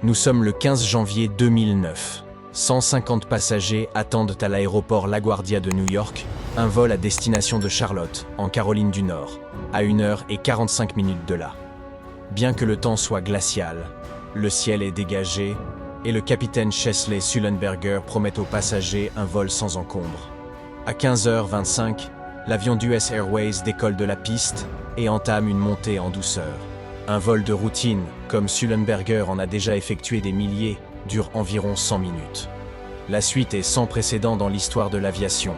Nous sommes le 15 janvier 2009. 150 passagers attendent à l'aéroport LaGuardia de New York, un vol à destination de Charlotte, en Caroline du Nord, à 1h45 de là. Bien que le temps soit glacial, le ciel est dégagé et le capitaine Chesley Sullenberger promet aux passagers un vol sans encombre. À 15h25, l'avion d'US Airways décolle de la piste et entame une montée en douceur. Un vol de routine, comme Sullenberger en a déjà effectué des milliers, dure environ 100 minutes. La suite est sans précédent dans l'histoire de l'aviation.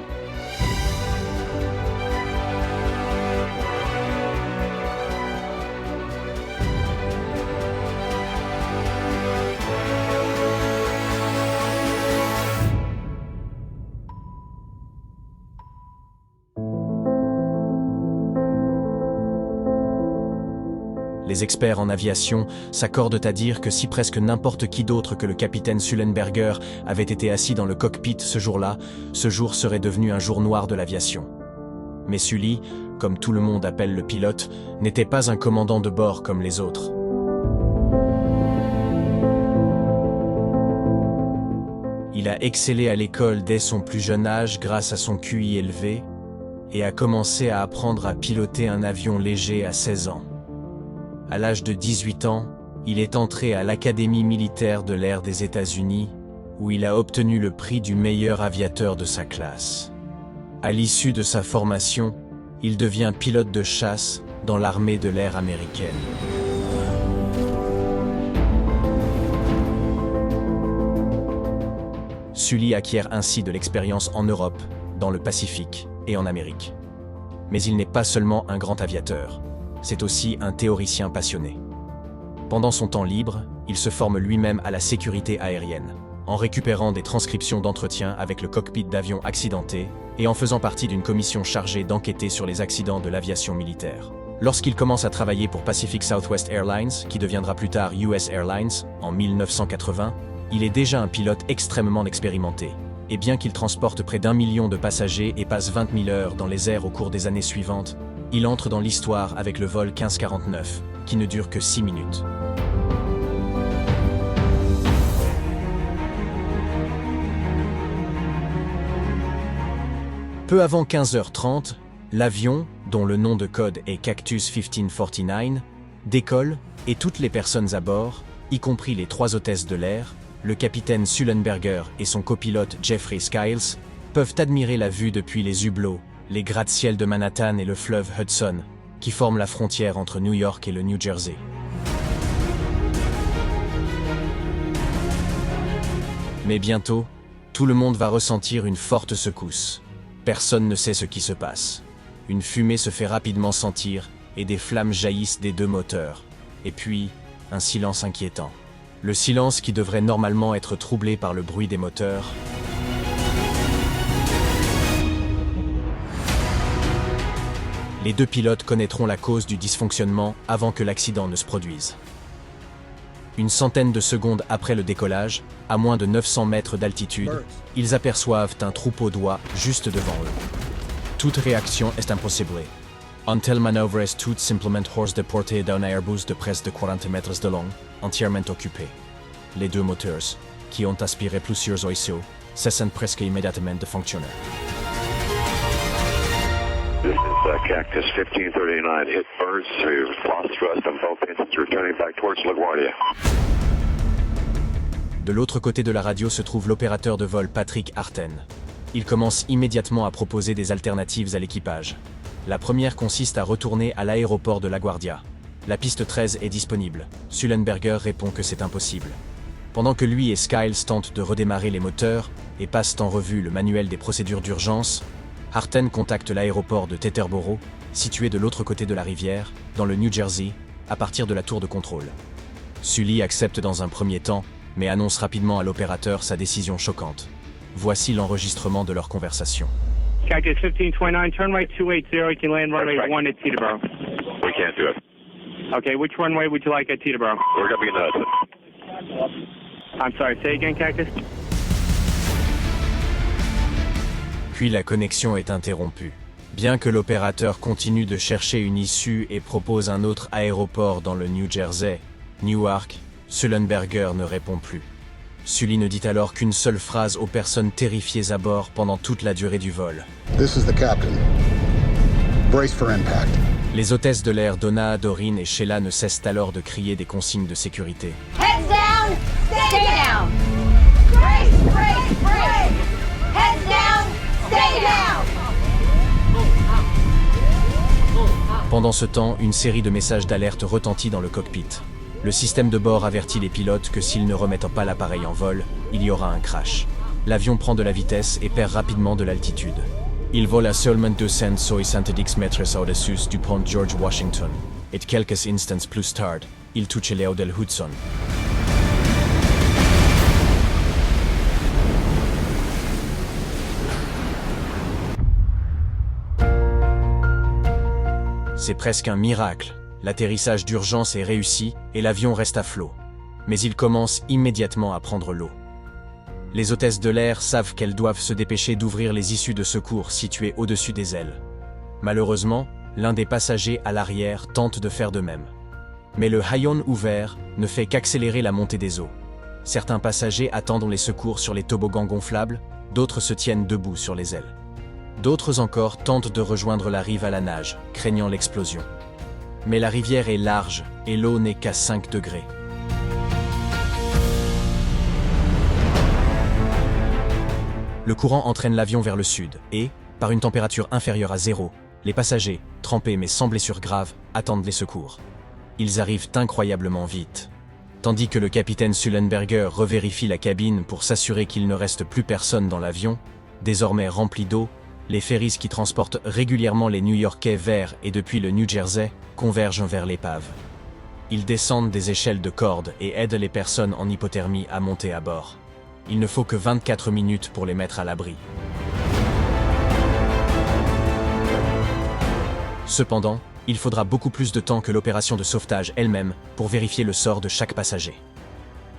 Les experts en aviation s'accordent à dire que si presque n'importe qui d'autre que le capitaine Sullenberger avait été assis dans le cockpit ce jour-là, ce jour serait devenu un jour noir de l'aviation. Mais Sully, comme tout le monde appelle le pilote, n'était pas un commandant de bord comme les autres. Il a excellé à l'école dès son plus jeune âge grâce à son QI élevé et a commencé à apprendre à piloter un avion léger à 16 ans. À l'âge de 18 ans, il est entré à l'Académie militaire de l'air des États-Unis, où il a obtenu le prix du meilleur aviateur de sa classe. À l'issue de sa formation, il devient pilote de chasse dans l'armée de l'air américaine. Sully acquiert ainsi de l'expérience en Europe, dans le Pacifique et en Amérique. Mais il n'est pas seulement un grand aviateur. C'est aussi un théoricien passionné. Pendant son temps libre, il se forme lui-même à la sécurité aérienne, en récupérant des transcriptions d'entretien avec le cockpit d'avions accidentés et en faisant partie d'une commission chargée d'enquêter sur les accidents de l'aviation militaire. Lorsqu'il commence à travailler pour Pacific Southwest Airlines, qui deviendra plus tard US Airlines, en 1980, il est déjà un pilote extrêmement expérimenté. Et bien qu'il transporte près d'1 million de passagers et passe 20 000 heures dans les airs au cours des années suivantes, il entre dans l'histoire avec le vol 1549, qui ne dure que 6 minutes. Peu avant 15h30, l'avion, dont le nom de code est Cactus 1549, décolle et toutes les personnes à bord, y compris les 3 hôtesses de l'air, le capitaine Sullenberger et son copilote Jeffrey Skiles, peuvent admirer la vue depuis les hublots, les gratte-ciel de Manhattan et le fleuve Hudson, qui forment la frontière entre New York et le New Jersey. Mais bientôt, tout le monde va ressentir une forte secousse. Personne ne sait ce qui se passe. Une fumée se fait rapidement sentir et des flammes jaillissent des 2 moteurs. Et puis, un silence inquiétant. Le silence qui devrait normalement être troublé par le bruit des moteurs. Les 2 pilotes connaîtront la cause du dysfonctionnement avant que l'accident ne se produise. Une centaine de secondes après le décollage, à moins de 900 mètres d'altitude, ils aperçoivent un troupeau d'oies juste devant eux. Toute réaction est impossible. Until manœuvre est tout simplement hors de portée d'un Airbus de près de 40 mètres de long, entièrement occupé. Les 2 moteurs, qui ont aspiré plusieurs oiseaux, cessent presque immédiatement de fonctionner. This is Cactus 1539. It burns through. Lost thrust on both engines returning back towards LaGuardia. De l'autre côté de la radio se trouve l'opérateur de vol Patrick Harten. Il commence immédiatement à proposer des alternatives à l'équipage. La première consiste à retourner à l'aéroport de LaGuardia. La piste 13 est disponible. Sullenberger répond que c'est impossible. Pendant que lui et Skiles tentent de redémarrer les moteurs et passent en revue le manuel des procédures d'urgence, Harten contacte l'aéroport de Teterboro, situé de l'autre côté de la rivière, dans le New Jersey, à partir de la tour de contrôle. Sully accepte dans un premier temps, mais annonce rapidement à l'opérateur sa décision choquante. Voici l'enregistrement de leur conversation. Cactus 1529, turn right 280, you can land runway 1 at Teterboro. We can't do it. Okay, which runway would you like at Teterboro? We're going to be in the Hudson. I'm sorry, say again, Cactus? Puis la connexion est interrompue. Bien que l'opérateur continue de chercher une issue et propose un autre aéroport dans le New Jersey, Newark, Sullenberger ne répond plus. Sully ne dit alors qu'une seule phrase aux personnes terrifiées à bord pendant toute la durée du vol. This is the captain. Brace for impact. Les hôtesses de l'air Donna, Doreen et Sheila ne cessent alors de crier des consignes de sécurité. Heads down, stay down. Brace, brace, brace. Heads down, stay down. Pendant ce temps, une série de messages d'alerte retentit dans le cockpit. Le système de bord avertit les pilotes que s'ils ne remettent pas l'appareil en vol, il y aura un crash. L'avion prend de la vitesse et perd rapidement de l'altitude. Il vole à seulement 270 mètres au-dessus du pont George Washington. Et quelques instants plus tard, il touche l'eau del Hudson. C'est presque un miracle. L'atterrissage d'urgence est réussi et l'avion reste à flot. Mais il commence immédiatement à prendre l'eau. Les hôtesses de l'air savent qu'elles doivent se dépêcher d'ouvrir les issues de secours situées au-dessus des ailes. Malheureusement, l'un des passagers à l'arrière tente de faire de même. Mais le haillon ouvert ne fait qu'accélérer la montée des eaux. Certains passagers attendent les secours sur les toboggans gonflables, d'autres se tiennent debout sur les ailes. D'autres encore tentent de rejoindre la rive à la nage, craignant l'explosion. Mais la rivière est large et l'eau n'est qu'à 5 degrés. Le courant entraîne l'avion vers le sud et, par une température inférieure à 0, les passagers, trempés mais sans blessures graves, attendent les secours. Ils arrivent incroyablement vite. Tandis que le capitaine Sullenberger revérifie la cabine pour s'assurer qu'il ne reste plus personne dans l'avion, désormais rempli d'eau, les ferries qui transportent régulièrement les New-Yorkais vers et depuis le New Jersey convergent vers l'épave. Ils descendent des échelles de cordes et aident les personnes en hypothermie à monter à bord. Il ne faut que 24 minutes pour les mettre à l'abri. Cependant, il faudra beaucoup plus de temps que l'opération de sauvetage elle-même pour vérifier le sort de chaque passager.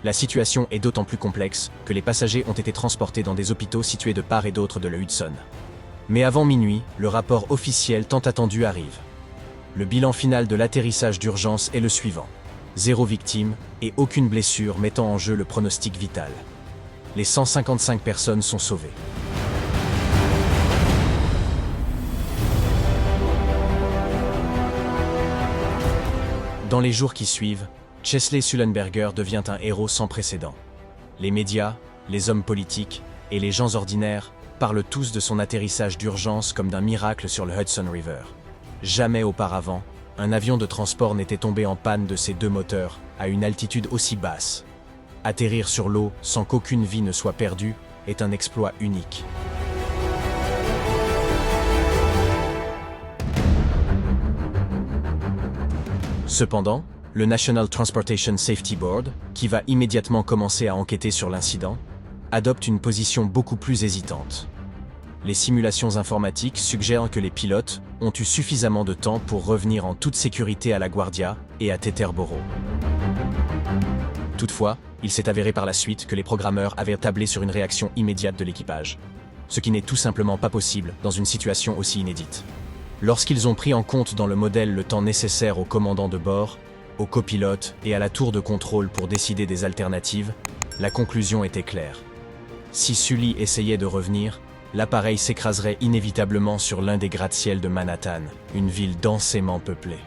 La situation est d'autant plus complexe que les passagers ont été transportés dans des hôpitaux situés de part et d'autre de la Hudson. Mais avant minuit, le rapport officiel tant attendu arrive. Le bilan final de l'atterrissage d'urgence est le suivant. 0 victime et aucune blessure mettant en jeu le pronostic vital. Les 155 personnes sont sauvées. Dans les jours qui suivent, Chesley Sullenberger devient un héros sans précédent. Les médias, les hommes politiques et les gens ordinaires parlent tous de son atterrissage d'urgence comme d'un miracle sur le Hudson River. Jamais auparavant, un avion de transport n'était tombé en panne de ses 2 moteurs à une altitude aussi basse. Atterrir sur l'eau sans qu'aucune vie ne soit perdue est un exploit unique. Cependant, le National Transportation Safety Board, qui va immédiatement commencer à enquêter sur l'incident, adopte une position beaucoup plus hésitante. Les simulations informatiques suggèrent que les pilotes ont eu suffisamment de temps pour revenir en toute sécurité à LaGuardia et à Teterboro. Toutefois, il s'est avéré par la suite que les programmeurs avaient tablé sur une réaction immédiate de l'équipage, ce qui n'est tout simplement pas possible dans une situation aussi inédite. Lorsqu'ils ont pris en compte dans le modèle le temps nécessaire au commandant de bord, au copilote et à la tour de contrôle pour décider des alternatives, la conclusion était claire. Si Sully essayait de revenir, l'appareil s'écraserait inévitablement sur l'un des gratte-ciels de Manhattan, une ville densément peuplée.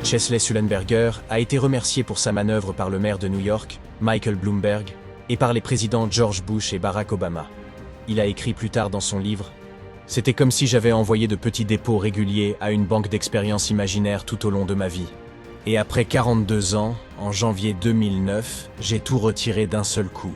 Chesley Sullenberger a été remercié pour sa manœuvre par le maire de New York, Michael Bloomberg, et par les présidents George Bush et Barack Obama. Il a écrit plus tard dans son livre « C'était comme si j'avais envoyé de petits dépôts réguliers à une banque d'expériences imaginaires tout au long de ma vie. Et après 42 ans, en janvier 2009, j'ai tout retiré d'un seul coup. »